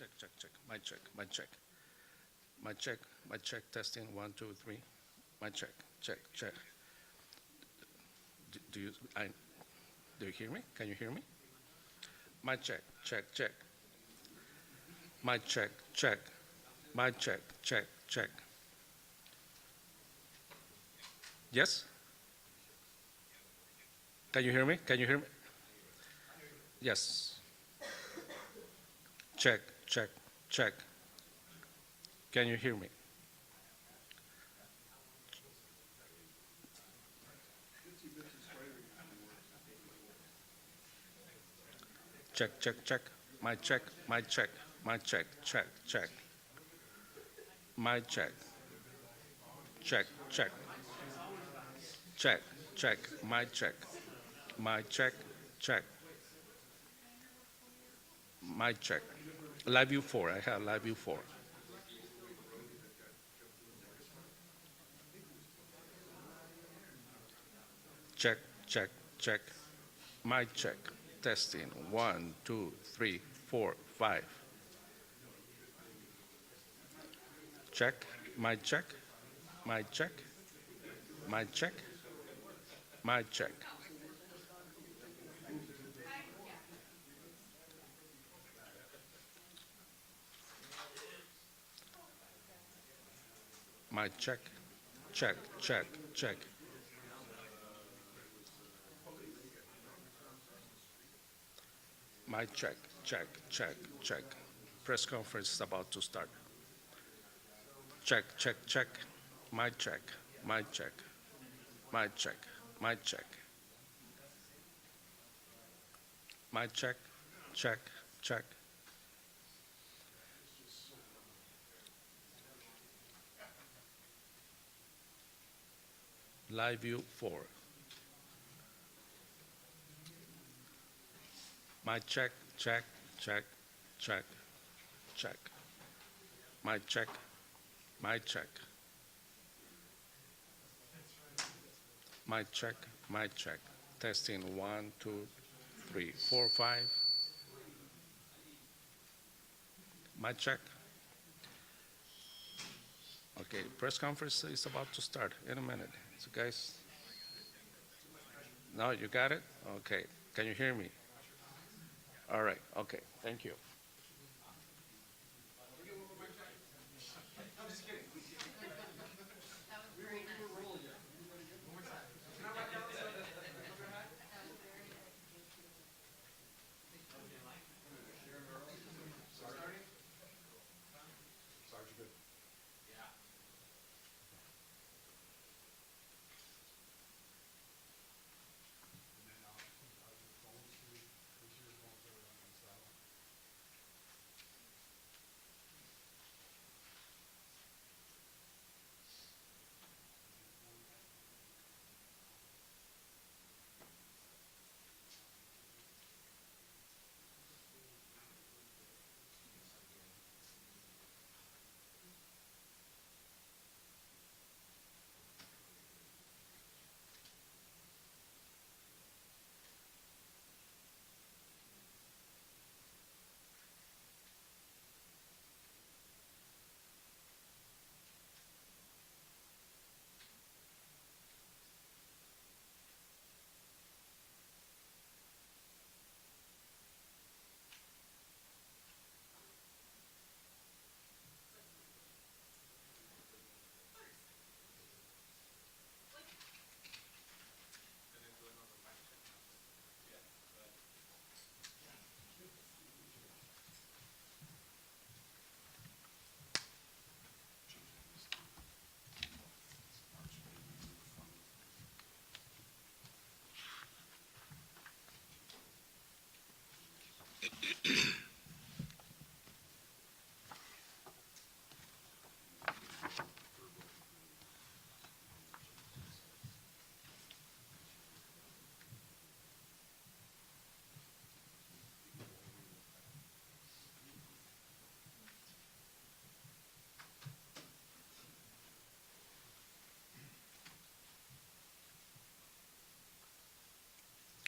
check. My check. Testing. 1, 2, 3. My check. Check. Do you? Do you hear me? Can you hear me? My check. My check. My check. Yes. Can you hear me? Yes. Check. Can you hear me? Check. My check. Check. My check. Check. My check. Check. My check. Live view 4. I have live view 4. Check. My check. Testing. 1, 2, 3, 4, 5. Check. My check. My check. My check. My check. My check. Check. My check. Press conference is about to start. Check. My check. My check. My check. My check. Check. Live view 4. My check. My check. My check. Testing. 1, 2, 3, 4, 5. My check. Okay, press conference is about to start in a minute. So guys, no, you got it? Okay, can you hear me? All right, okay, thank you.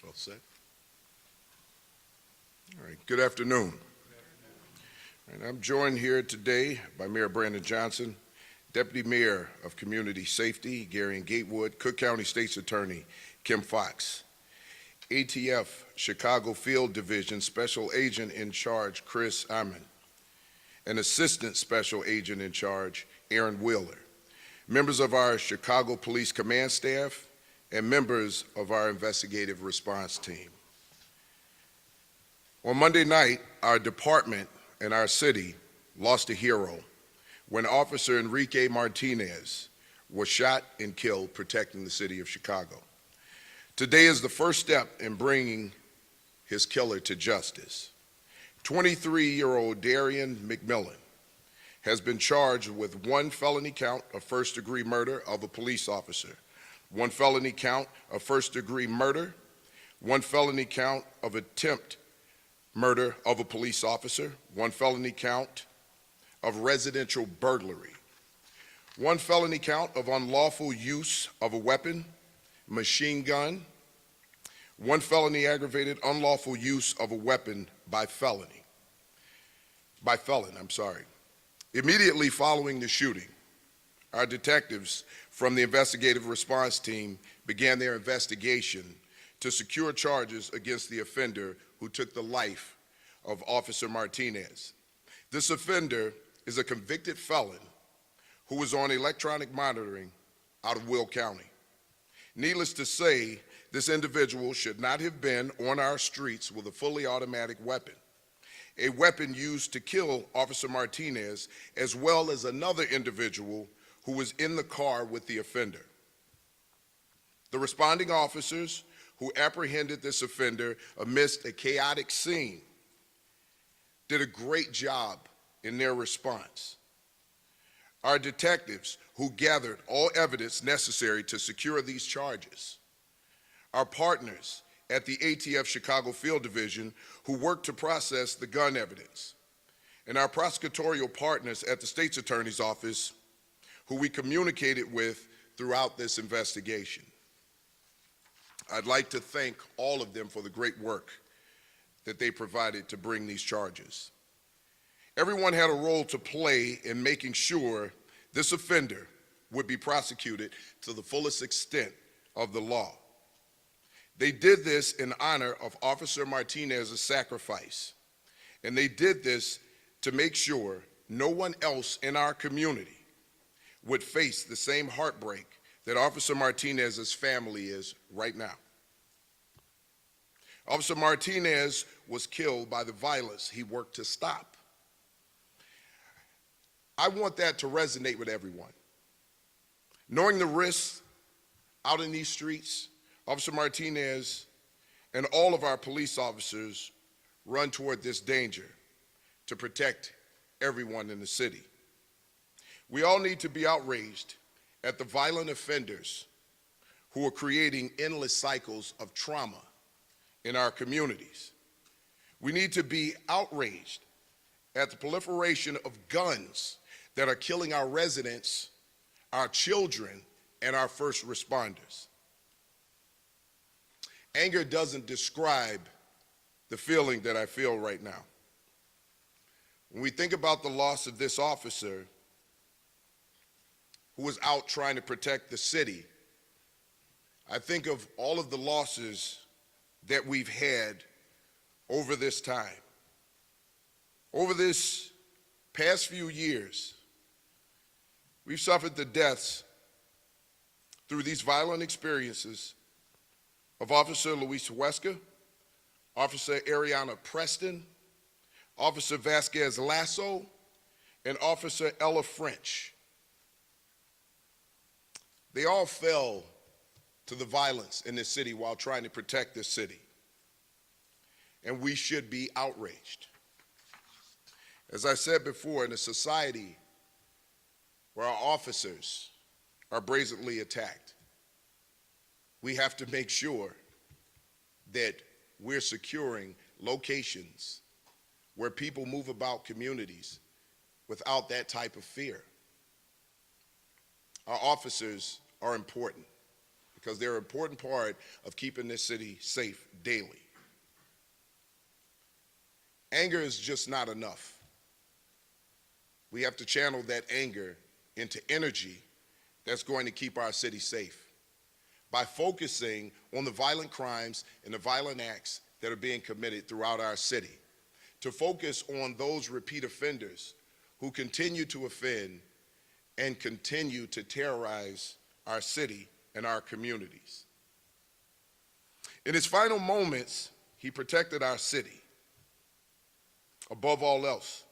All set. All right, good afternoon. And I'm joined here today by Mayor Brandon Johnson, Deputy Mayor of Community Safety, Gary and Gatewood, Cook County State's Attorney, Kim Fox, ATF Chicago Field Division Special Agent in Charge, Chris Amon, and Assistant Special Agent in Charge, Aaron Wheeler, members of our Chicago Police Command Staff, and members of our investigative response team. On Monday night, our department and our city lost a hero when Officer Enrique Martinez was shot and killed protecting the city of Chicago. Today is the first step in bringing his killer to justice. 23-year-old Darian McMillan has been charged with 1 felony count of first-degree murder of a police officer, 1 felony count of first-degree murder, 1 felony count of attempt murder of a police officer, 1 felony count of residential burglary, 1 felony count of unlawful use of a weapon, machine gun, 1 felony aggravated unlawful use of a weapon by felon. Immediately following the shooting, our detectives from the investigative response team began their investigation to secure charges against the offender who took the life of Officer Martinez. This offender is a convicted felon who was on electronic monitoring out of Will County. Needless to say, this individual should not have been on our streets with a fully automatic weapon, a weapon used to kill Officer Martinez, as well as another individual who was in the car with the offender. The responding officers who apprehended this offender amidst a chaotic scene did a great job in their response. Our detectives who gathered all evidence necessary to secure these charges, our partners at the ATF Chicago Field Division who worked to process the gun evidence, and our prosecutorial partners at the State's Attorney's Office who we communicated with throughout this investigation. I'd like to thank all of them for the great work that they provided to bring these charges. Everyone had a role to play in making sure this offender would be prosecuted to the fullest extent of the law. They did this in honor of Officer Martinez's sacrifice, and they did this to make sure no one else in our community would face the same heartbreak that Officer Martinez's family is right now. Officer Martinez was killed by the violence he worked to stop. I want that to resonate with everyone. Knowing the risks out in these streets, Officer Martinez and all of our police officers run toward this danger to protect everyone in the city. We all need to be outraged at the violent offenders who are creating endless cycles of trauma in our communities. We need to be outraged at the proliferation of guns that are killing our residents, our children, and our first responders. Anger doesn't describe the feeling that I feel right now. When we think about the loss of this officer who was out trying to protect the city, I think of all of the losses that we've had over this time. Over this past few years, we've suffered the deaths through these violent experiences of Officer Luis Huesca, Officer Ariana Preston, Officer Vasquez Lasso, and Officer Ella French. They all fell to the violence in this city while trying to protect this city. And we should be outraged. As I said before, in a society where our officers are brazenly attacked, we have to make sure that we're securing locations where people move about communities without that type of fear. Our officers are important because they're an important part of keeping this city safe daily. Anger is just not enough. We have to channel that anger into energy that's going to keep our city safe by focusing on the violent crimes and the violent acts that are being committed throughout our city, to focus on those repeat offenders who continue to offend and continue to terrorize our city and our communities. In his final moments, he protected our city. Above all else,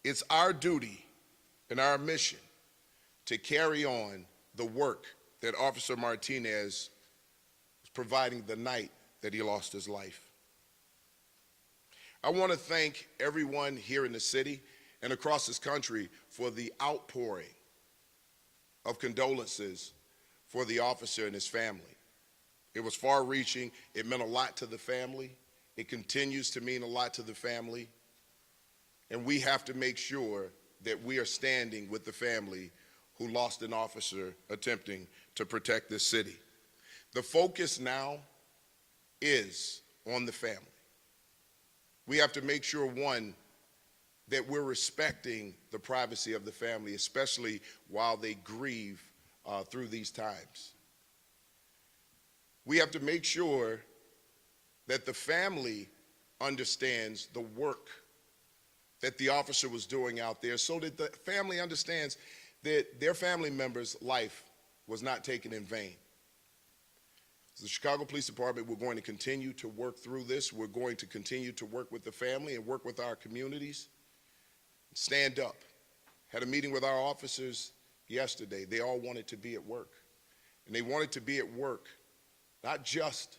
it's our duty and our mission to carry on the work that Officer Martinez was providing the night that he lost his life. I want to thank everyone here in the city and across this country for the outpouring of condolences for the officer and his family. It was far-reaching. It meant a lot to the family. It continues to mean a lot to the family. And we have to make sure that we are standing with the family who lost an officer attempting to protect this city. The focus now is on the family. We have to make sure, one, that we're respecting the privacy of the family, especially while they grieve through these times. We have to make sure that the family understands the work that the officer was doing out there, so that the family understands that their family member's life was not taken in vain. As the Chicago Police Department, we're going to continue to work through this. We're going to continue to work with the family and work with our communities. Stand up. Had a meeting with our officers yesterday. They all wanted to be at work. And they wanted to be at work not just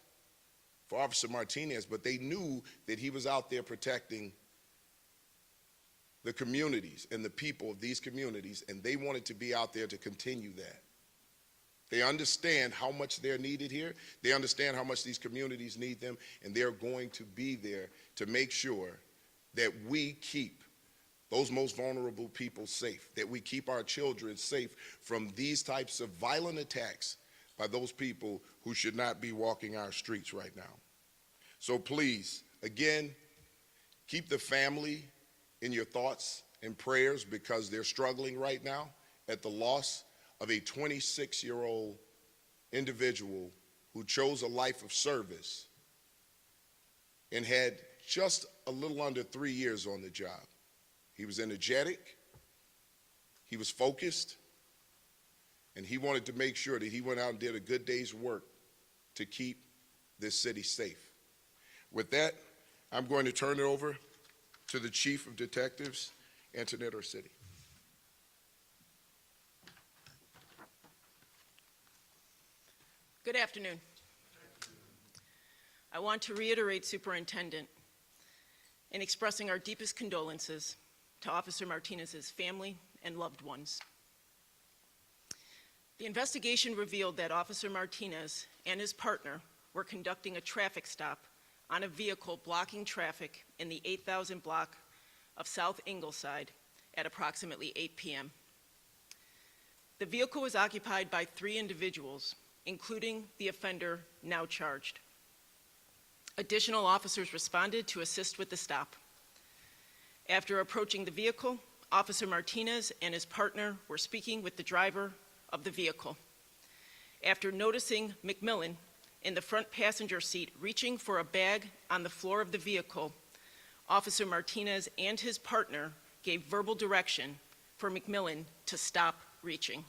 for Officer Martinez, but they knew that he was out there protecting the communities and the people of these communities, and they wanted to be out there to continue that. They understand how much they're needed here. They understand how much these communities need them, and they're going to be there to make sure that we keep those most vulnerable people safe, that we keep our children safe from these types of violent attacks by those people who should not be walking our streets right now. So please, again, keep the family in your thoughts and prayers, because they're struggling right now at the loss of a 26-year-old individual who chose a life of service and had just a little under 3 years on the job. He was energetic, he was focused, and he wanted to make sure that he went out and did a good day's work to keep this city safe. With that, I'm going to turn it over to the Chief of Detectives, Antoinette Orsitti. Good afternoon. I want to reiterate, Superintendent, in expressing our deepest condolences to Officer Martinez's family and loved ones. The investigation revealed that Officer Martinez and his partner were conducting a traffic stop on a vehicle blocking traffic in the 8,000 block of South Ingleside at approximately 8 p.m. The vehicle was occupied by 3 individuals, including the offender now charged. Additional officers responded to assist with the stop. After approaching the vehicle, Officer Martinez and his partner were speaking with the driver of the vehicle. After noticing McMillan in the front passenger seat reaching for a bag on the floor of the vehicle, Officer Martinez and his partner gave verbal direction for McMillan to stop reaching.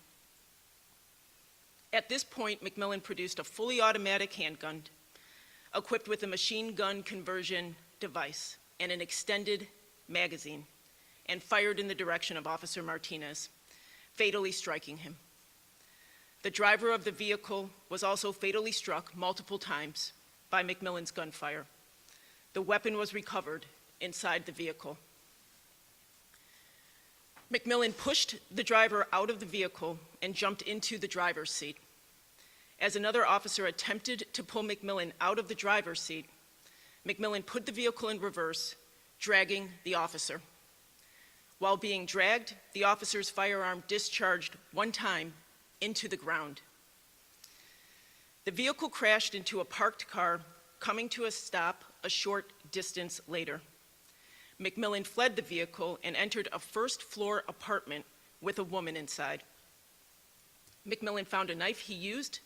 At this point, McMillan produced a fully automatic handgun equipped with a machine gun conversion device and an extended magazine, and fired in the direction of Officer Martinez, fatally striking him. The driver of the vehicle was also fatally struck multiple times by McMillan's gunfire. The weapon was recovered inside the vehicle. McMillan pushed the driver out of the vehicle and jumped into the driver's seat. As another officer attempted to pull McMillan out of the driver's seat, McMillan put the vehicle in reverse, dragging the officer. While being dragged, the officer's firearm discharged 1 time into the ground. The vehicle crashed into a parked car, coming to a stop a short distance later. McMillan fled the vehicle and entered a first-floor apartment with a woman inside. McMillan found a knife he used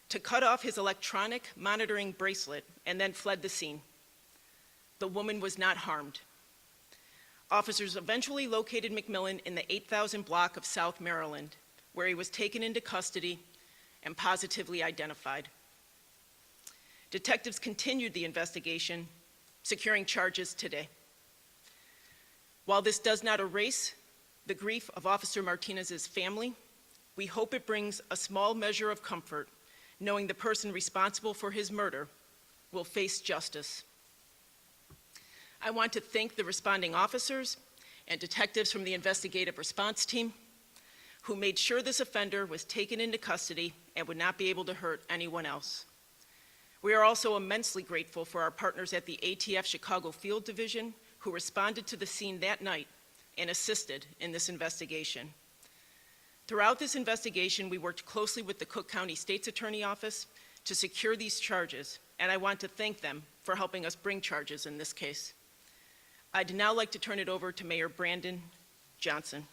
to cut off his electronic monitoring bracelet and then fled the scene. The woman was not harmed. Officers eventually located McMillan in the 8000 block of South Maryland, where he was taken into custody and positively identified. Detectives continued the investigation, securing charges today. While this does not erase the grief of Officer Martinez's family, we hope it brings a small measure of comfort knowing the person responsible for his murder will face justice. I want to thank the responding officers and detectives from the investigative response team who made sure this offender was taken into custody and would not be able to hurt anyone else. We are also immensely grateful for our partners at the ATF Chicago Field Division who responded to the scene that night and assisted in this investigation. Throughout this investigation, we worked closely with the Cook County State's Attorney Office to secure these charges, and I want to thank them for helping us bring charges in this case. I'd now like to turn it over to Mayor Brandon Johnson.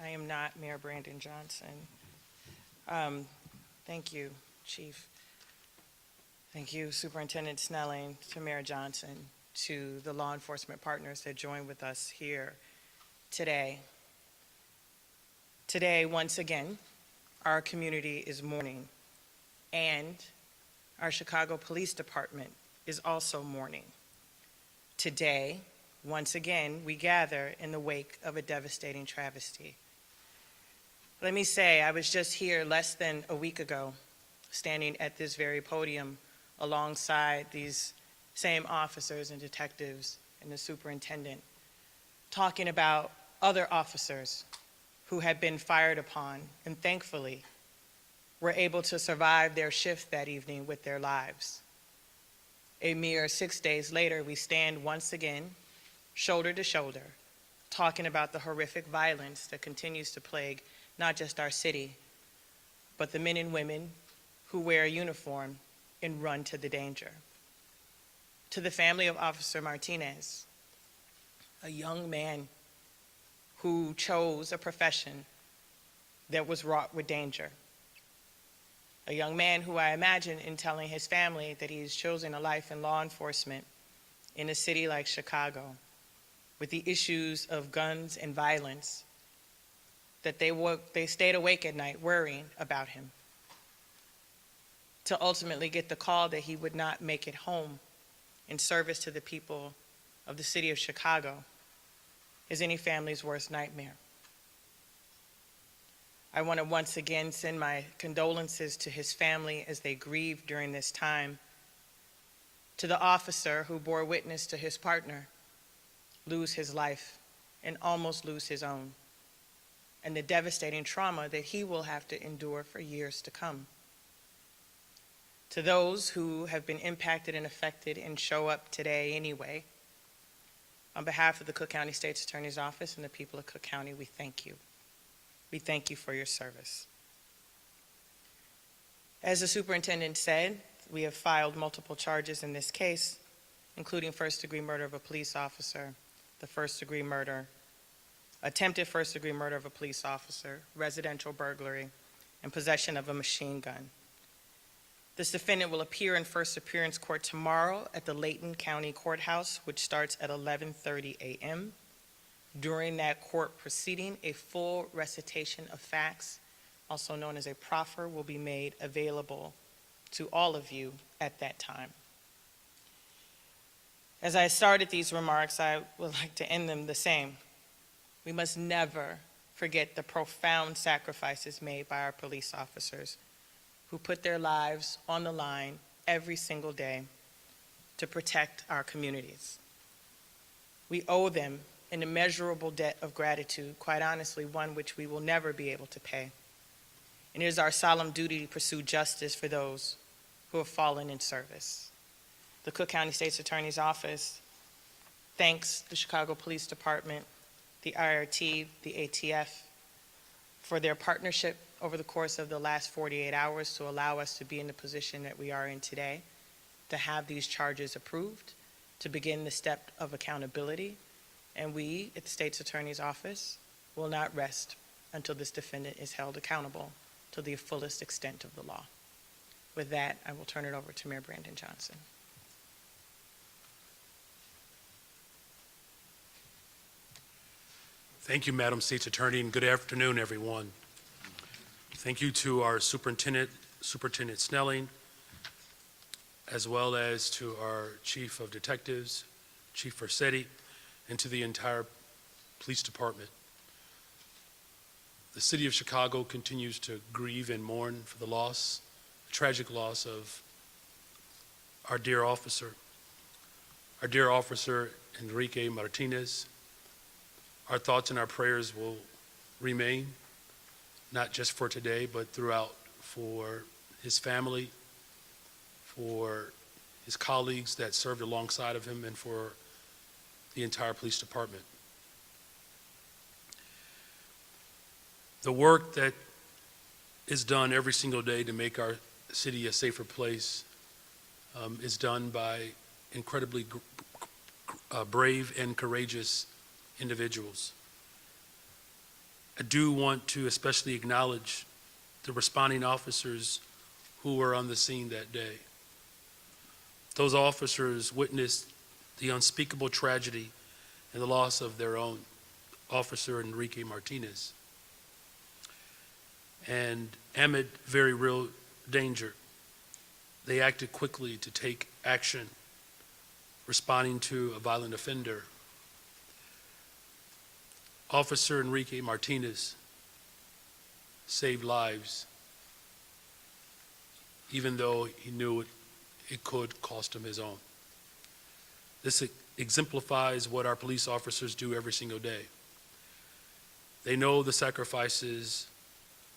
I am not Mayor Brandon Johnson. Thank you, Chief. Thank you, Superintendent Snelling, to Mayor Johnson, to the law enforcement partners that joined with us here today. Today, once again, our community is mourning, and our Chicago Police Department is also mourning. Today, once again, we gather in the wake of a devastating travesty. Let me say, I was just here less than a week ago, standing at this very podium alongside these same officers and detectives and the superintendent, talking about other officers who had been fired upon and thankfully were able to survive their shift that evening with their lives. A mere 6 days later, we stand once again, shoulder to shoulder, talking about the horrific violence that continues to plague not just our city, but the men and women who wear a uniform and run to the danger. To the family of Officer Martinez, a young man who chose a profession that was wrought with danger. A young man who I imagine in telling his family that he's chosen a life in law enforcement in a city like Chicago, with the issues of guns and violence, that they stayed awake at night worrying about him, to ultimately get the call that he would not make it home in service to the people of the city of Chicago is any family's worst nightmare. I want to once again send my condolences to his family as they grieve during this time, to the officer who bore witness to his partner lose his life and almost lose his own, and the devastating trauma that he will have to endure for years to come. To those who have been impacted and affected and show up today anyway, on behalf of the Cook County State's Attorney's Office and the people of Cook County, we thank you. We thank you for your service. As the superintendent said, we have filed multiple charges in this case, including first-degree murder of a police officer, the first-degree murder, attempted first-degree murder of a police officer, residential burglary, and possession of a machine gun. This defendant will appear in first appearance court tomorrow at the Layton County Courthouse, which starts at 11:30 a.m. During that court proceeding, a full recitation of facts, also known as a proffer, will be made available to all of you at that time. As I started these remarks, I would like to end them the same. We must never forget the profound sacrifices made by our police officers who put their lives on the line every single day to protect our communities. We owe them an immeasurable debt of gratitude, quite honestly, one which we will never be able to pay. And it is our solemn duty to pursue justice for those who have fallen in service. The Cook County State's Attorney's Office thanks the Chicago Police Department, the IRT, the ATF, for their partnership over the course of the last 48 hours to allow us to be in the position that we are in today, to have these charges approved, to begin the step of accountability, and we at the State's Attorney's Office will not rest until this defendant is held accountable to the fullest extent of the law. With that, I will turn it over to Mayor Brandon Johnson. Thank you, Madam State's Attorney, and good afternoon, everyone. Thank you to our Superintendent Snelling, as well as to our Chief of Detectives, Chief Versetti, and to the entire Police Department. The City of Chicago continues to grieve and mourn for the loss, the tragic loss of our dear officer Enrique Martinez. Our thoughts and our prayers will remain, not just for today, but throughout, for his family, for his colleagues that served alongside of him, and for the entire police department. The work that is done every single day to make our city a safer place is done by incredibly brave and courageous individuals. I do want to especially acknowledge the responding officers who were on the scene that day. Those officers witnessed the unspeakable tragedy and the loss of their own officer, Enrique Martinez. And amid very real danger, they acted quickly to take action, responding to a violent offender. Officer Enrique Martinez saved lives, even though he knew it could cost him his own. This exemplifies what our police officers do every single day. They know the sacrifices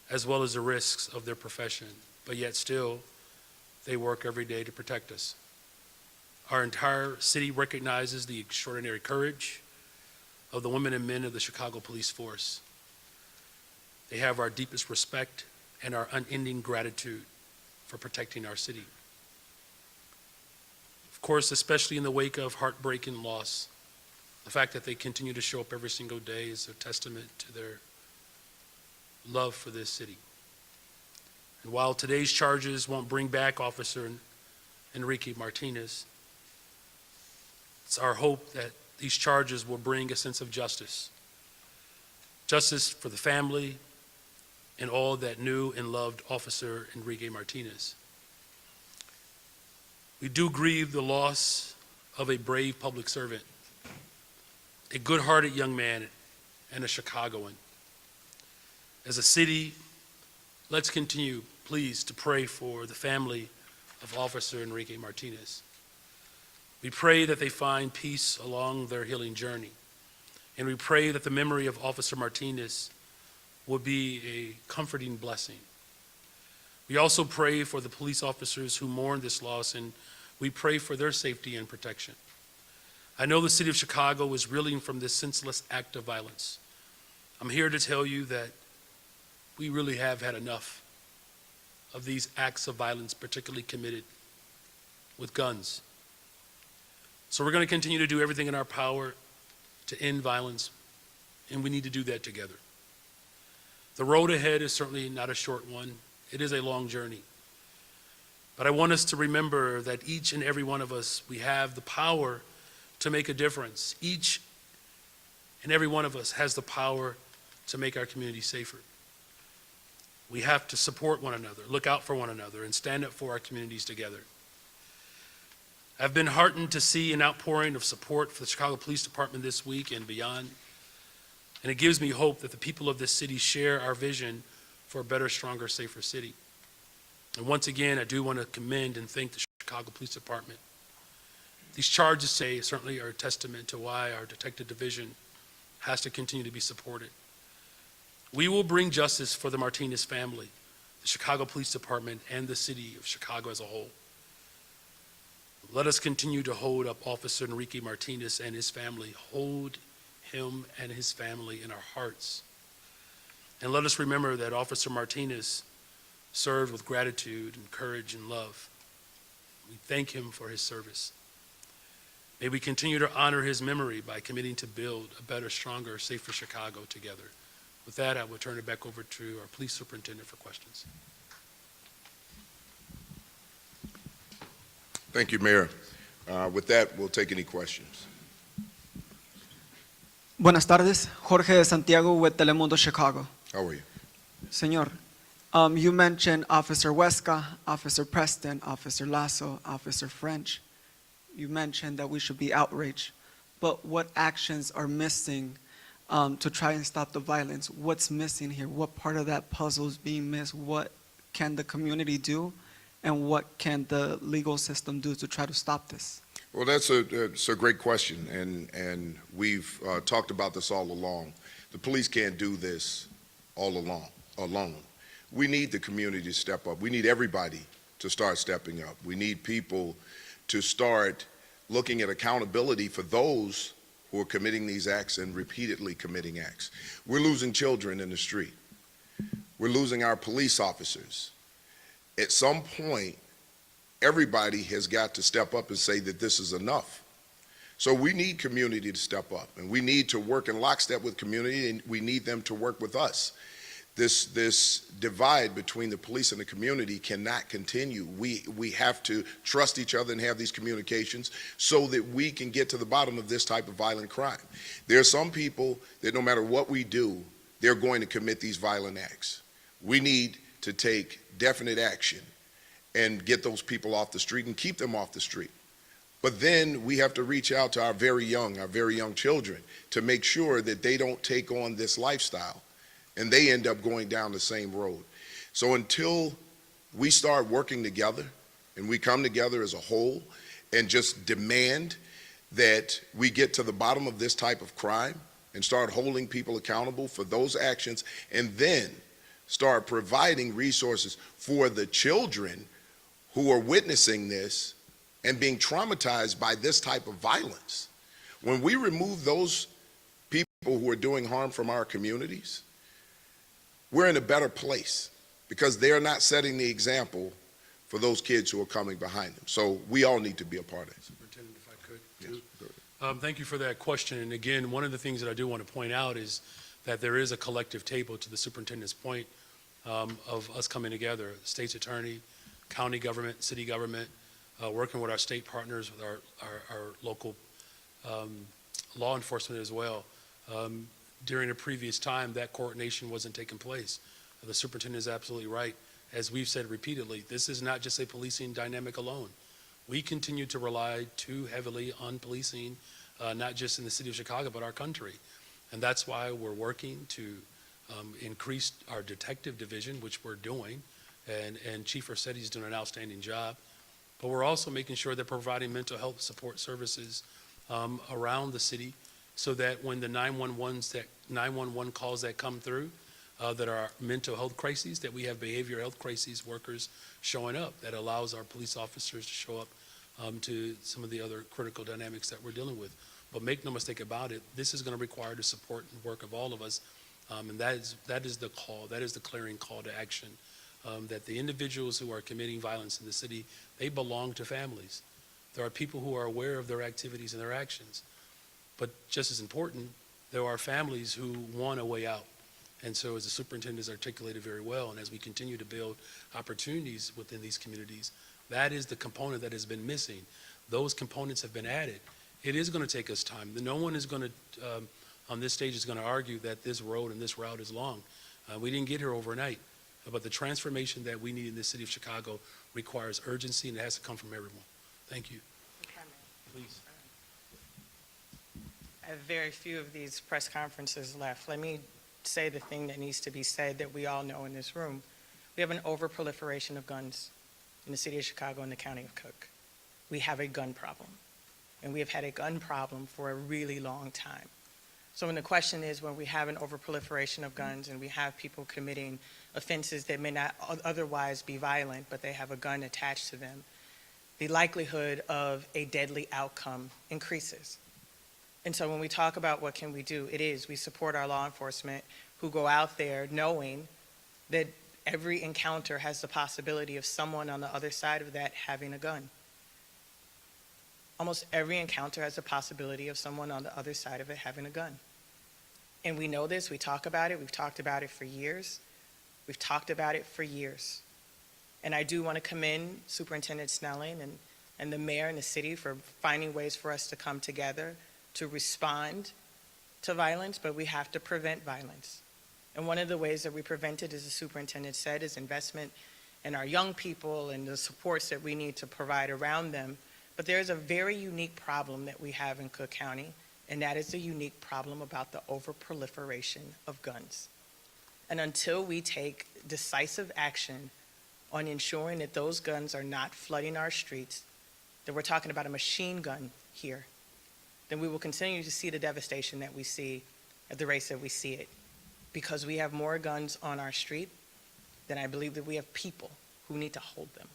as well as the risks of their profession, but yet still, they work every day to protect us. Our entire city recognizes the extraordinary courage of the women and men of the Chicago Police Force. They have our deepest respect and our unending gratitude for protecting our city. Of course, especially in the wake of heartbreak and loss, the fact that they continue to show up every single day is a testament to their love for this city. And while today's charges won't bring back Officer Enrique Martinez, it's our hope that these charges will bring a sense of justice. Justice for the family and all that knew and loved Officer Enrique Martinez. We do grieve the loss of a brave public servant, a good-hearted young man, and a Chicagoan. As a city, let's continue, please, to pray for the family of Officer Enrique Martinez. We pray that they find peace along their healing journey. And we pray that the memory of Officer Martinez will be a comforting blessing. We also pray for the police officers who mourn this loss, and we pray for their safety and protection. I know the city of Chicago is reeling from this senseless act of violence. I'm here to tell you that we really have had enough of these acts of violence, particularly committed with guns. So we're going to continue to do everything in our power to end violence, and we need to do that together. The road ahead is certainly not a short one. It is a long journey. But I want us to remember that each and every one of us, we have the power to make a difference. Each and every one of us has the power to make our community safer. We have to support one another, look out for one another, and stand up for our communities together. I've been heartened to see an outpouring of support for the Chicago Police Department this week and beyond. And it gives me hope that the people of this city share our vision for a better, stronger, safer city. And once again, I do want to commend and thank the Chicago Police Department. These charges today certainly are a testament to why our detective division has to continue to be supported. We will bring justice for the Martinez family, the Chicago Police Department, and the city of Chicago as a whole. Let us continue to hold up Officer Enrique Martinez and his family. Hold him and his family in our hearts. And let us remember that Officer Martinez served with gratitude and courage and love. We thank him for his service. May we continue to honor his memory by committing to build a better, stronger, safer Chicago together. With that, I will turn it back over to our police superintendent for questions. Thank you, Mayor. With that, we'll take any questions. Buenas tardes, Jorge de Santiago with Telemundo Chicago. How are you? Señor, you mentioned Officer Huesca, Officer Preston, Officer Lasso, Officer French. You mentioned that we should be outraged, but what actions are missing to try and stop the violence? What's missing here? What part of that puzzle is being missed? What can the community do, and what can the legal system do to try to stop this? Well, that's a great question, and we've talked about this all along. The police can't do this all alone. We need the community to step up. We need everybody to start stepping up. We need people to start looking at accountability for those who are committing these acts and repeatedly committing acts. We're losing children in the street. We're losing our police officers. At some point, everybody has got to step up and say that this is enough. So we need community to step up, and we need to work in lockstep with community, and we need them to work with us. This divide between the police and the community cannot continue. We have to trust each other and have these communications so that we can get to the bottom of this type of violent crime. There are some people that no matter what we do, they're going to commit these violent acts. We need to take definite action and get those people off the street and keep them off the street. But then we have to reach out to our very young children to make sure that they don't take on this lifestyle and they end up going down the same road. So until we start working together and we come together as a whole and just demand that we get to the bottom of this type of crime and start holding people accountable for those actions, and then start providing resources for the children who are witnessing this and being traumatized by this type of violence. When we remove those people who are doing harm from our communities, we're in a better place because they're not setting the example for those kids who are coming behind them. So we all need to be a part of it. Superintendent, if I could. Yes. Thank you for that question. And again, one of the things that I do want to point out is that there is a collective table, to the superintendent's point, of us coming together, state's attorney, county government, city government, working with our state partners, with our local law enforcement as well. During a previous time, that coordination wasn't taking place. The superintendent is absolutely right. As we've said repeatedly, this is not just a policing dynamic alone. We continue to rely too heavily on policing, not just in the city of Chicago, but our country. And that's why we're working to increase our detective division, which we're doing, and Chief Rossetti's doing an outstanding job. But we're also making sure that providing mental health support services around the city, so that when the 911 calls that come through that are mental health crises, that we have behavioral health crises workers showing up that allows our police officers to show up to some of the other critical dynamics that we're dealing with. But make no mistake about it, this is going to require the support and work of all of us, and that is the call, that is the clearing call to action, that the individuals who are committing violence in the city, they belong to families. There are people who are aware of their activities and their actions. But just as important, there are families who want a way out. And so as the superintendent has articulated very well, and as we continue to build opportunities within these communities, that is the component that has been missing. Those components have been added. It is going to take us time. No one is going to, on this stage, is going to argue that this road and this route is long. We didn't get here overnight. But the transformation that we need in the city of Chicago requires urgency, and it has to come from everyone. Thank you. Please. I have very few of these press conferences left. Let me say the thing that needs to be said that we all know in this room. We have an overproliferation of guns in the city of Chicago and the county of Cook. We have a gun problem, and we have had a gun problem for a really long time. So when the question is, when we have an overproliferation of guns and we have people committing offenses that may not otherwise be violent, but they have a gun attached to them, the likelihood of a deadly outcome increases. And so when we talk about what can we do, we support our law enforcement who go out there knowing that every encounter has the possibility of someone on the other side of that having a gun. Almost every encounter has the possibility of someone on the other side of it having a gun. And we know this, we talk about it, we've talked about it for years. We've talked about it for years. And I do want to commend Superintendent Snelling and the mayor and the city for finding ways for us to come together to respond to violence, but we have to prevent violence. And one of the ways that we prevent it, as the superintendent said, is investment in our young people and the supports that we need to provide around them. But there's a very unique problem that we have in Cook County, and that is the unique problem about the overproliferation of guns. And until we take decisive action on ensuring that those guns are not flooding our streets, that we're talking about a machine gun here, then we will continue to see the devastation that we see at the rates that we see it. Because we have more guns on our street than I believe that we have people who need to hold them.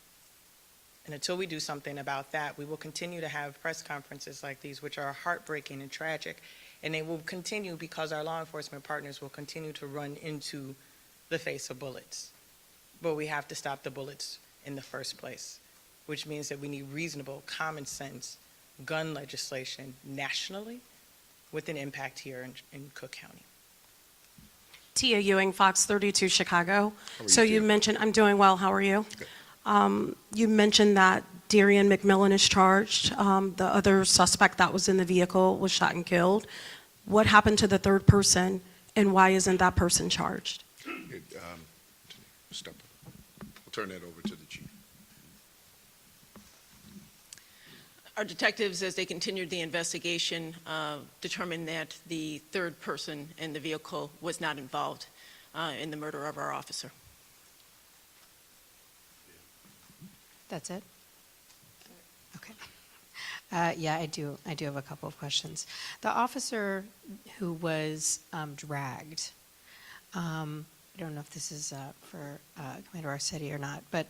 And until we do something about that, we will continue to have press conferences like these, which are heartbreaking and tragic. And they will continue because our law enforcement partners will continue to run into the face of bullets. But we have to stop the bullets in the first place, which means that we need reasonable, common sense gun legislation nationally with an impact here in Cook County. Tia Ewing, Fox 32 Chicago. How are So you, you Tia? mentioned, I'm doing well, how are you? Good. You mentioned that Darian McMillan is charged. The other suspect that was in the vehicle was shot and killed. What happened to the third person, and why isn't that person charged? Step up. We'll turn that over to the chief. Our detectives, as they continued the investigation, determined that the third person in the vehicle was not involved in the murder of our officer. That's it? Okay. Yeah, I do have a couple of questions. The officer who was dragged, I don't know if this is for Commander Arcetti or not, but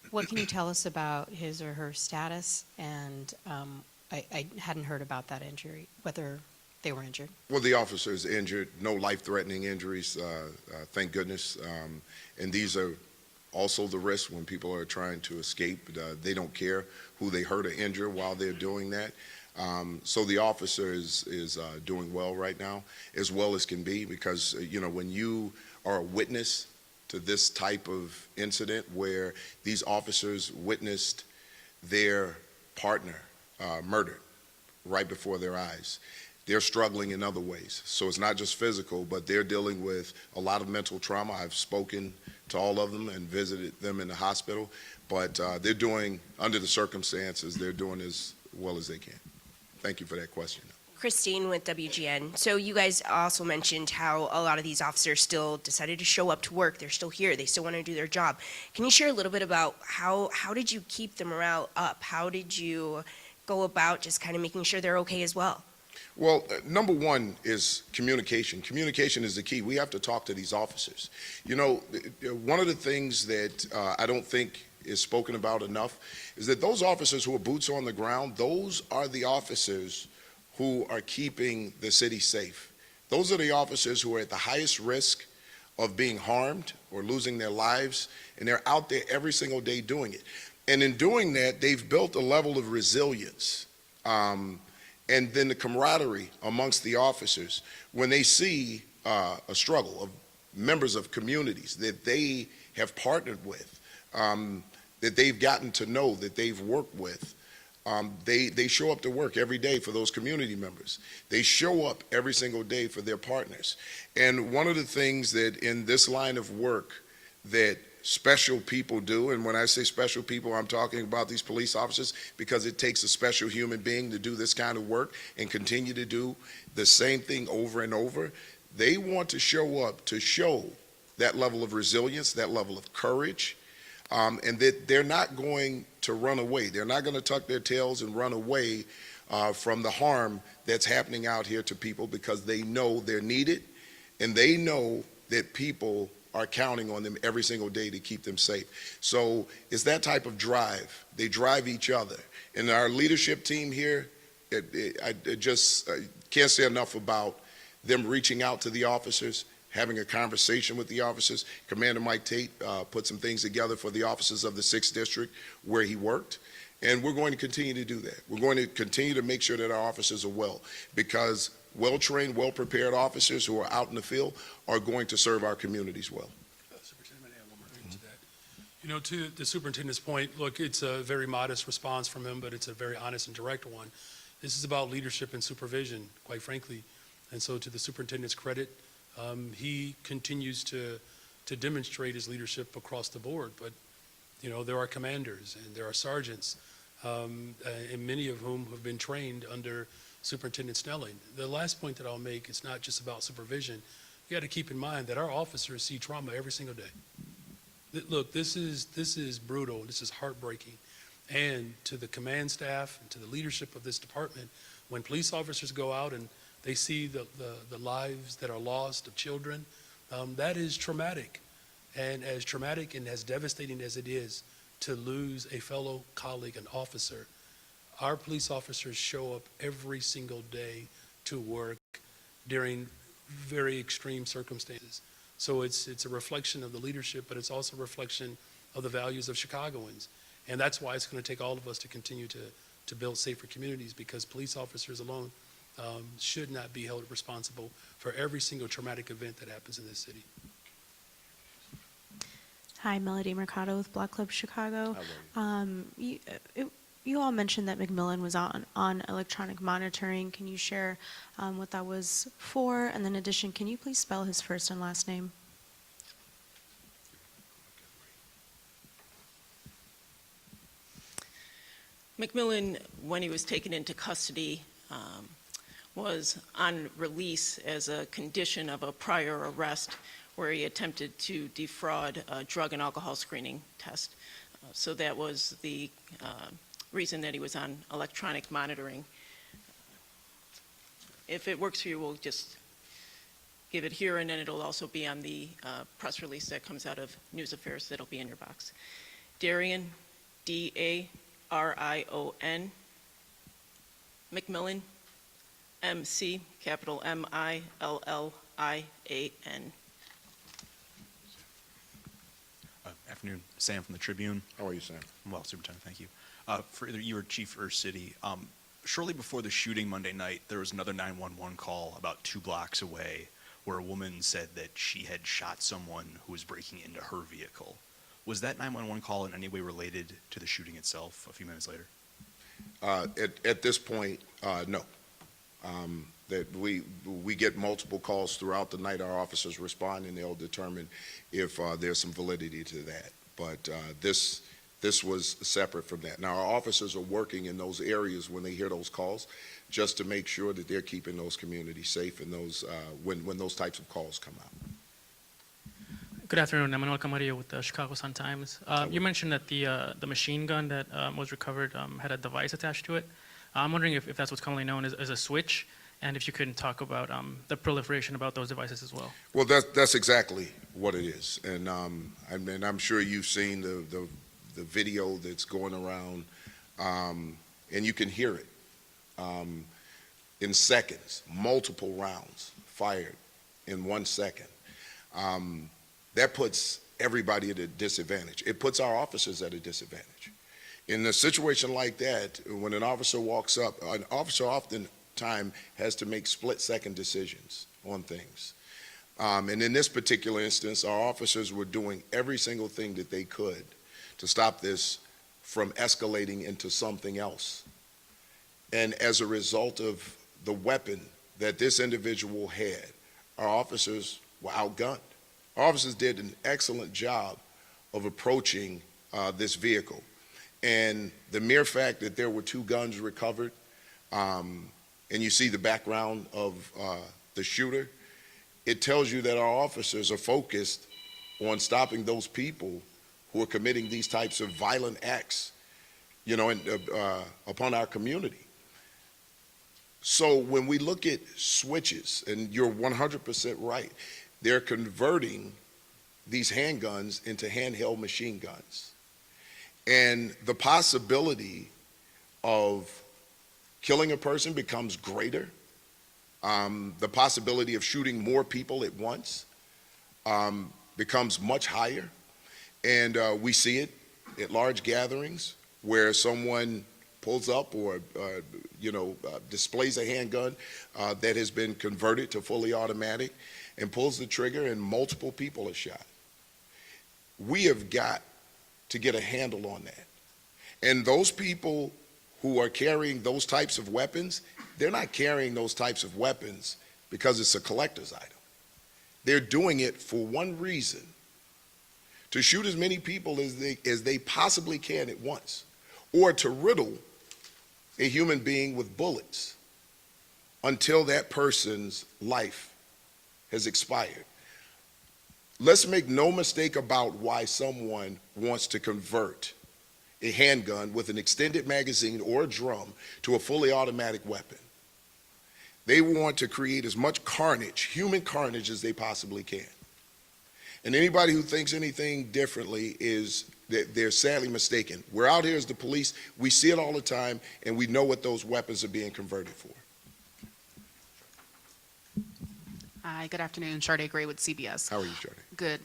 what can you tell us about his or her status? And I hadn't heard about that injury, whether they were injured. Well, the officer is injured, no life-threatening injuries, thank goodness. And these are also the risks when people are trying to escape. They don't care who they hurt or injure while they're doing that. So the officer is doing well right now, as well as can be, because when you are a witness to this type of incident where these officers witnessed their partner murdered right before their eyes, they're struggling in other ways. So it's not just physical, but they're dealing with a lot of mental trauma. I've spoken to all of them and visited them in the hospital, but they're doing, under the circumstances, they're doing as well as they can. Thank you for that question. Christine with WGN. So you guys also mentioned how a lot of these officers still decided to show up to work. They're still here. They still want to do their job. Can you share a little bit about how did you keep the morale up? How did you go about just kind of making sure they're okay as well? Well, number one is communication. Communication is the key. We have to talk to these officers. One of the things that I don't think is spoken about enough is that those officers who are boots on the ground, those are the officers who are keeping the city safe. Those are the officers who are at the highest risk of being harmed or losing their lives, and they're out there every single day doing it. And in doing that, they've built a level of resilience. And then the camaraderie amongst the officers, when they see a struggle of members of communities that they have partnered with, that they've gotten to know, that they've worked with, they show up to work every day for those community members. They show up every single day for their partners. And one of the things that in this line of work that special people do, and when I say special people, I'm talking about these police officers, because it takes a special human being to do this kind of work and continue to do the same thing over and over. They want to show up to show that level of resilience, that level of courage, and that they're not going to run away. They're not going to tuck their tails and run away from the harm that's happening out here to people, because they know they're needed, and they know that people are counting on them every single day to keep them safe. So it's that type of drive. They drive each other. And our leadership team here, I just can't say enough about them reaching out to the officers, having a conversation with the officers. Commander Mike Tate put some things together for the officers of the 6th District where he worked, and we're going to continue to do that. We're going to continue to make sure that our officers are well, because well-trained, well-prepared officers who are out in the field are going to serve our communities well. Superintendent, may I add one more thing to that? You know, to the superintendent's point, look, it's a very modest response from him, but it's a very honest and direct one. This is about leadership and supervision, quite frankly. And so to the superintendent's credit, he continues to demonstrate his leadership across the board. But, you know, there are commanders and there are sergeants, and many of whom have been trained under Superintendent Snelling. The last point that I'll make, it's not just about supervision. You got to keep in mind that our officers see trauma every single day. Look, this is brutal. This is heartbreaking. And to the command staff and to the leadership of this department, when police officers go out and they see the lives that are lost of children, that is traumatic. And as traumatic and as devastating as it is to lose a fellow colleague, an officer, our police officers show up every single day to work during very extreme circumstances. So it's a reflection of the leadership, but it's also a reflection of the values of Chicagoans. And that's why it's going to take all of us to continue to build safer communities, because police officers alone should not be held responsible for every single traumatic event that happens in this city. Hi, Melody Mercado with Block Club Chicago. You all mentioned that McMillan was on electronic monitoring. Can you share what that was for? And then in addition, can you please spell his first and last name? McMillan, when he was taken into custody, was on release as a condition of a prior arrest where he attempted to defraud a drug and alcohol screening test. So that was the reason that he was on electronic monitoring. If it works for you, we'll just give it here, and then it'll also be on the press release that comes out of News Affairs that'll be in your box. Darian, D-A-R-I-O-N, McMillan, M-C, capital M-I-L-L-I-A-N. Afternoon, Sam from the Tribune. How are you, Sam? I'm well, Superintendent, thank you. For either you or Chief or City, shortly before the shooting Monday night, there was another 911 call about 2 blocks away where a woman said that she had shot someone who was breaking into her vehicle. Was that 911 call in any way related to the shooting itself a few minutes later? At this point, no. That we get multiple calls throughout the night. Our officers respond, and they'll determine if there's some validity to that. But this was separate from that. Now, our officers are working in those areas when they hear those calls, just to make sure that they're keeping those communities safe and those when those types of calls come out. Good afternoon. I'm Manuel Camarillo with the Chicago Sun-Times. You mentioned that the machine gun that was recovered had a device attached to it. I'm wondering if that's what's commonly known as a switch, and if you could talk about the proliferation about those devices as well. Well, that's exactly what it is, and I mean, I'm sure you've seen the video that's going around, and you can hear it in seconds, multiple rounds fired in 1 second. That puts everybody at a disadvantage. It puts our officers at a disadvantage. In a situation like that, when an officer walks up, an officer oftentimes has to make split-second decisions on things. And in this particular instance, our officers were doing every single thing that they could to stop this from escalating into something else. And as a result of the weapon that this individual had, our officers were outgunned. Our officers did an excellent job of approaching this vehicle. And the mere fact that there were 2 guns recovered, and you see the background of the shooter, it tells you that our officers are focused on stopping those people who are committing these types of violent acts, you know, upon our community. So when we look at switches, and you're 100% right, they're converting these handguns into handheld machine guns. And the possibility of killing a person becomes greater. The possibility of shooting more people at once becomes much higher. And we see it at large gatherings where someone pulls up or, displays a handgun that has been converted to fully automatic and pulls the trigger and multiple people are shot. We have got to get a handle on that. And those people who are carrying those types of weapons, they're not carrying those types of weapons because it's a collector's item. They're doing it for one reason: to shoot as many people as they possibly can at once, or to riddle a human being with bullets until that person's life has expired. Let's make no mistake about why someone wants to convert a handgun with an extended magazine or a drum to a fully automatic weapon. They want to create as much carnage, human carnage, as they possibly can. And anybody who thinks anything differently they're sadly mistaken. We're out here as the police, we see it all the time, and we know what those weapons are being converted for. Hi, good afternoon. Sade Gray with CBS. How are you, Sade? Good.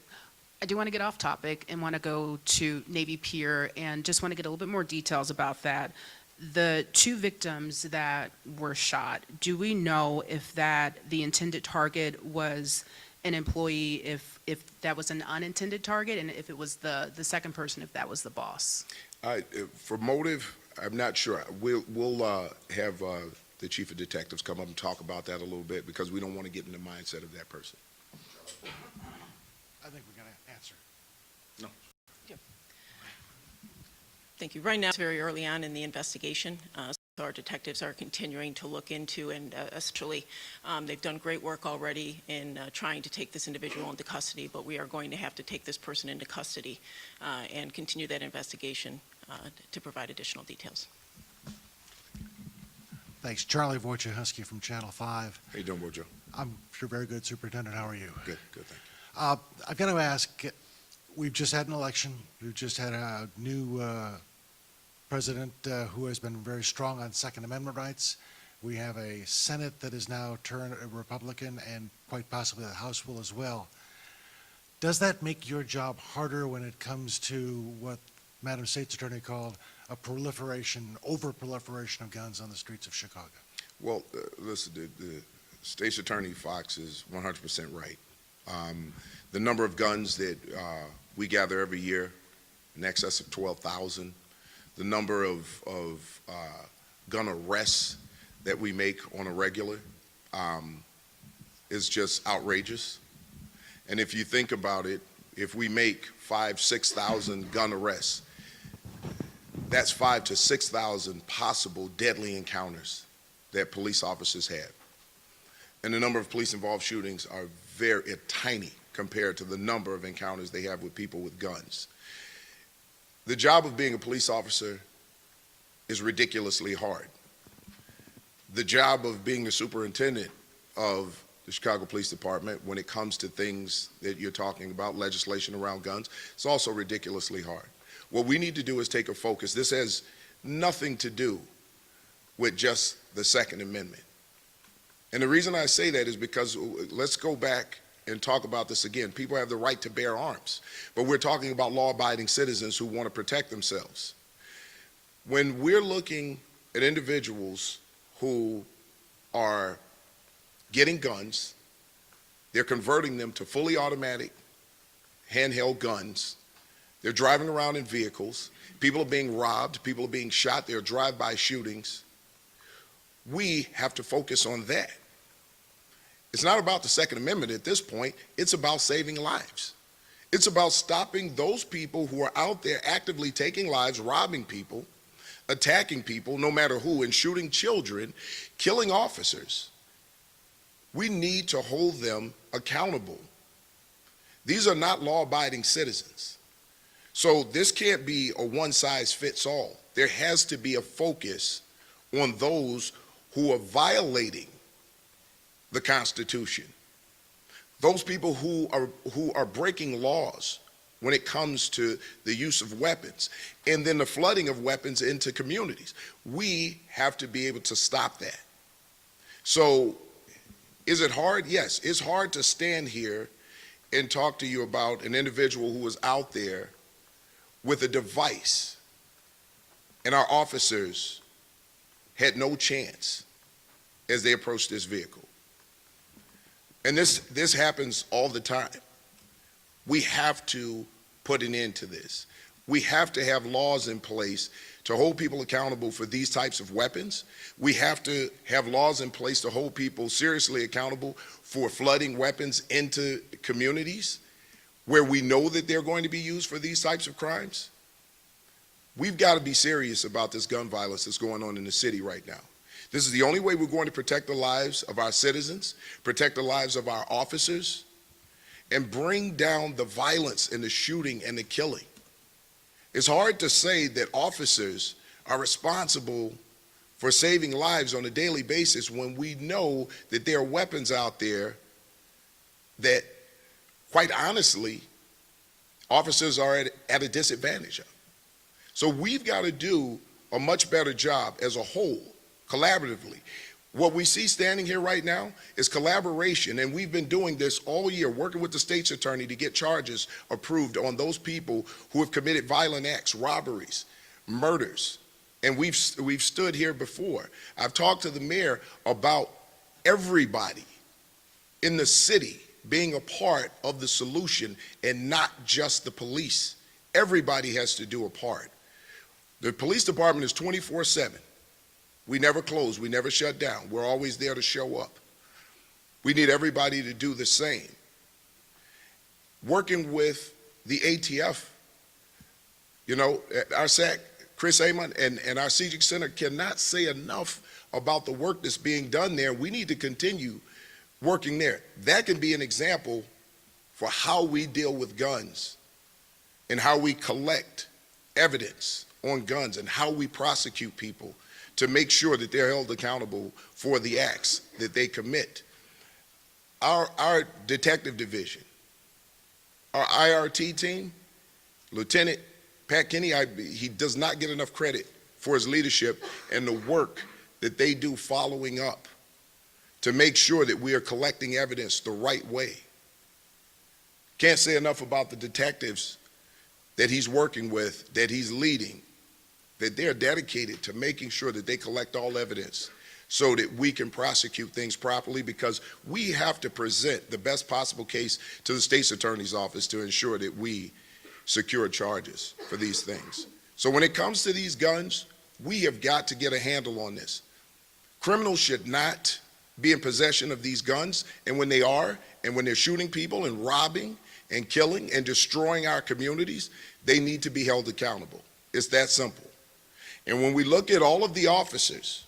I do want to get off topic and want to go to Navy Pier and just want to get a little bit more details about that. The 2 victims that were shot, do we know if the intended target was an employee, if that was an unintended target, and if it was the second person, if that was the boss? For motive, I'm not sure. We'll have the chief of detectives come up and talk about that a little bit, because we don't want to get in the mindset of that person. I think we're going to answer. No. Thank you. Right now, it's very early on in the investigation. So our detectives are continuing to look into, and essentially they've done great work already in trying to take this individual into custody, but we are going to have to take this person into custody and continue that investigation to provide additional details. Thanks. Charlie Wojciechowski from Channel 5. How you doing, Bojo? I'm sure very good, Superintendent. How are you? Good, thank you. I've got to ask, we've just had an election. We've just had a new president who has been very strong on Second Amendment rights. We have a Senate that is now turned Republican, and quite possibly the House will as well. Does that make your job harder when it comes to what Madam State's Attorney called a over-proliferation of guns on the streets of Chicago? Well, listen, the State's Attorney Fox is 100% right. The number of guns that we gather every year, in excess of 12,000. The number of gun arrests that we make on a regular is just outrageous. And if you think about it, if we make 5,000 to 6,000 gun arrests, that's 5,000 to 6,000 possible deadly encounters that police officers have. And the number of police-involved shootings are very tiny compared to the number of encounters they have with people with guns. The job of being a police officer is ridiculously hard. The job of being the superintendent of the Chicago Police Department, when it comes to things that you're talking about, legislation around guns, it's also ridiculously hard. What we need to do is take a focus. This has nothing to do with just the Second Amendment. And the reason I say that is because, let's go back and talk about this again. People have the right to bear arms, but we're talking about law-abiding citizens who want to protect themselves. When we're looking at individuals who are getting guns, they're converting them to fully automatic handheld guns, they're driving around in vehicles, people are being robbed, people are being shot, there are drive-by shootings. We have to focus on that. It's not about the Second Amendment at this point, it's about saving lives. It's about stopping those people who are out there actively taking lives, robbing people, attacking people, no matter who, and shooting children, killing officers. We need to hold them accountable. These are not law-abiding citizens. So this can't be a one-size-fits-all. There has to be a focus on those who are violating the Constitution, those people who are breaking laws, when it comes to the use of weapons and then the flooding of weapons into communities. We have to be able to stop that. So is it hard? Yes, it's hard to stand here and talk to you about an individual who was out there with a device, and our officers had no chance as they approached this vehicle. And this happens all the time. We have to put an end to this. We have to have laws in place to hold people accountable for these types of weapons. We have to have laws in place to hold people seriously accountable for flooding weapons into communities where we know that they're going to be used for these types of crimes. We've got to be serious about this gun violence that's going on in the city right now. This is the only way we're going to protect the lives of our citizens, protect the lives of our officers, and bring down the violence and the shooting and the killing. It's hard to say that officers are responsible for saving lives on a daily basis when we know that there are weapons out there that, quite honestly, officers are at a disadvantage of. So we've got to do a much better job as a whole, collaboratively. What we see standing here right now is collaboration, and we've been doing this all year, working with the state's attorney to get charges approved on those people who have committed violent acts, robberies, murders. And we've stood here before. I've talked to the mayor about everybody in the city being a part of the solution and not just the police. Everybody has to do a part. The police department is 24/7. We never close, we never shut down. We're always there to show up. We need everybody to do the same. Working with the ATF, you know, our SAC, Chris Amon, and our CJIC Center cannot say enough about the work that's being done there. We need to continue working there. That can be an example for how we deal with guns and how we collect evidence on guns and how we prosecute people to make sure that they're held accountable for the acts that they commit. Our detective division, our IRT team, Lieutenant Pat Kinney, he does not get enough credit for his leadership and the work that they do following up to make sure that we are collecting evidence the right way. Can't say enough about the detectives that he's working with, that he's leading, that they're dedicated to making sure that they collect all evidence so that we can prosecute things properly, because we have to present the best possible case to the state's attorney's office to ensure that we secure charges for these things. So when it comes to these guns, we have got to get a handle on this. Criminals should not be in possession of these guns, and when they are, and when they're shooting people and robbing and killing and destroying our communities, they need to be held accountable. It's that simple. And when we look at all of the officers,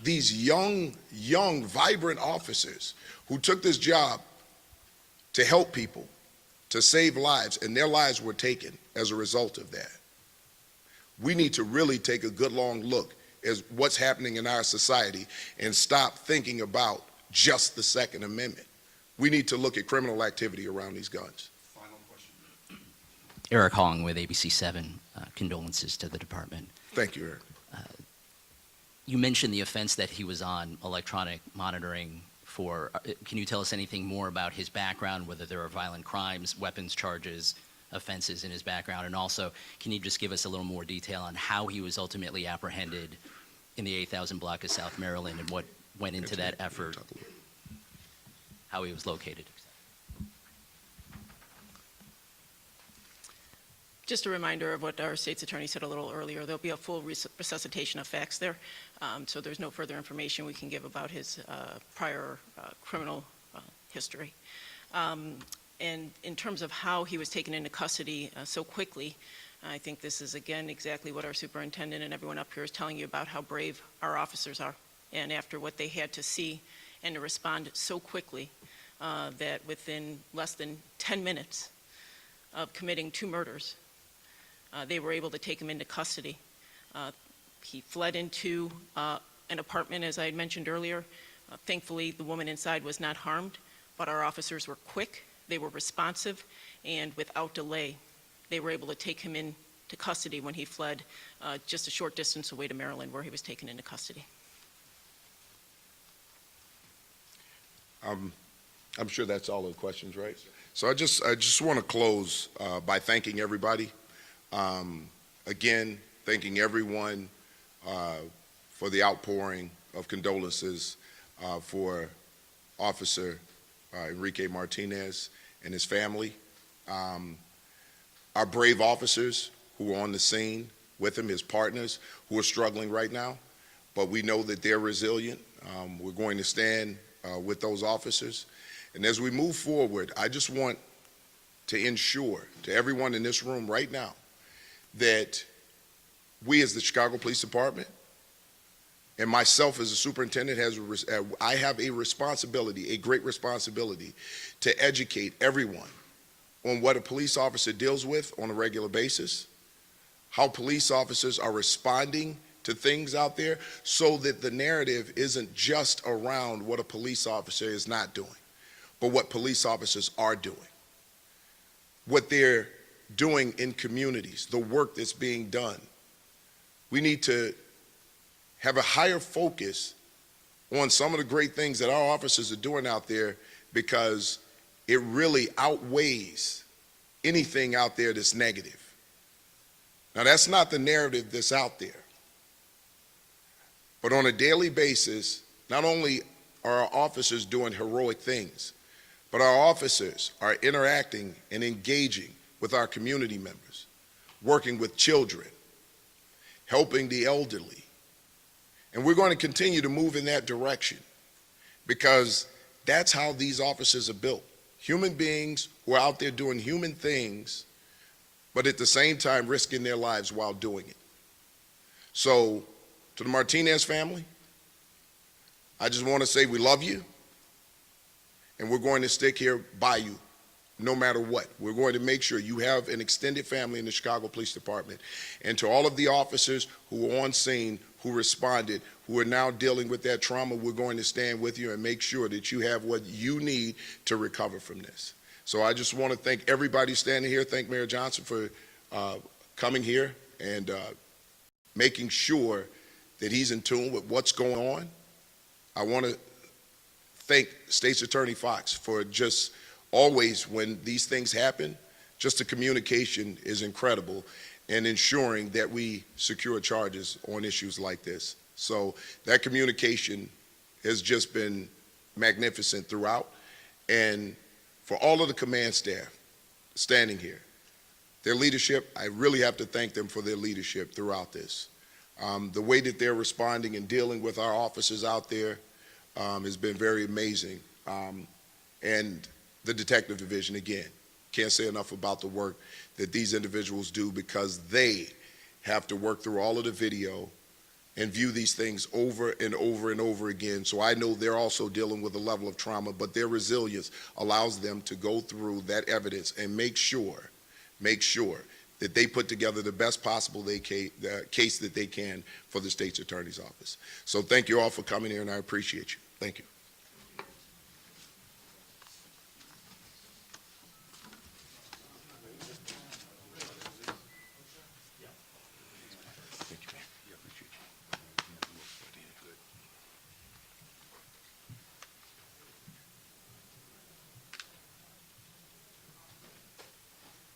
these young, vibrant officers who took this job to help people, to save lives, and their lives were taken as a result of that, we need to really take a good long look at what's happening in our society and stop thinking about just the Second Amendment. We need to look at criminal activity around these guns. Final question. Eric Hong with ABC7. Condolences to the department. Thank you, Eric. You mentioned the offense that he was on, electronic monitoring for. Can you tell us anything more about his background, whether there are violent crimes, weapons charges, offenses in his background? And also, can you just give us a little more detail on how he was ultimately apprehended in the 8,000 block of South Maryland and what went into that effort, how he was located? Just a reminder of what our state's attorney said a little earlier. There'll be a full resuscitation of facts there, so there's no further information we can give about his prior criminal history. And in terms of how he was taken into custody so quickly, I think this is, again, exactly what our superintendent and everyone up here is telling you about how brave our officers are. And after what they had to see and to respond so quickly, that within less than 10 minutes of committing 2 murders, they were able to take him into custody. He fled into an apartment, as I had mentioned earlier. Thankfully, the woman inside was not harmed, but our officers were quick, they were responsive, and without delay, they were able to take him into custody when he fled just a short distance away to Maryland, where he was taken into custody. I'm sure that's all the questions, right? So I just want to close by thanking everybody. Again, thanking everyone for the outpouring of condolences for Officer Enrique Martinez and his family. Our brave officers who are on the scene with him, his partners who are struggling right now, but we know that they're resilient. We're going to stand with those officers. And as we move forward, I just want to ensure to everyone in this room right now that we as the Chicago Police Department and myself as a superintendent I have a responsibility, a great responsibility, to educate everyone on what a police officer deals with on a regular basis, how police officers are responding to things out there, so that the narrative isn't just around what a police officer is not doing, but what police officers are doing, what they're doing in communities, the work that's being done. We need to have a higher focus on some of the great things that our officers are doing out there, because it really outweighs anything out there that's negative. Now, that's not the narrative that's out there. But on a daily basis, not only are our officers doing heroic things, but our officers are interacting and engaging with our community members, working with children, helping the elderly. And we're going to continue to move in that direction, because that's how these officers are built. Human beings who are out there doing human things, but at the same time risking their lives while doing it. So, to the Martinez family, I just want to say we love you, and we're going to stick here by you no matter what. We're going to make sure you have an extended family in the Chicago Police Department. And to all of the officers who were on scene, who responded, who are now dealing with that trauma, we're going to stand with you and make sure that you have what you need to recover from this. So I just want to thank everybody standing here. Thank Mayor Johnson for coming here and making sure that he's in tune with what's going on. I want to thank State's Attorney Fox for just always, when these things happen, just the communication is incredible, and ensuring that we secure charges on issues like this. So that communication has just been magnificent throughout. And for all of the command staff standing here, their leadership, I really have to thank them for their leadership throughout this. The way that they're responding and dealing with our officers out there has been very amazing. And the detective division, again, can't say enough about the work that these individuals do, because they have to work through all of the video and view these things over and over and over again. So I know they're also dealing with a level of trauma, but their resilience allows them to go through that evidence and make sure that they put together the best possible case that they can for the state's attorney's office. So thank you all for coming here, and I appreciate you. Thank you.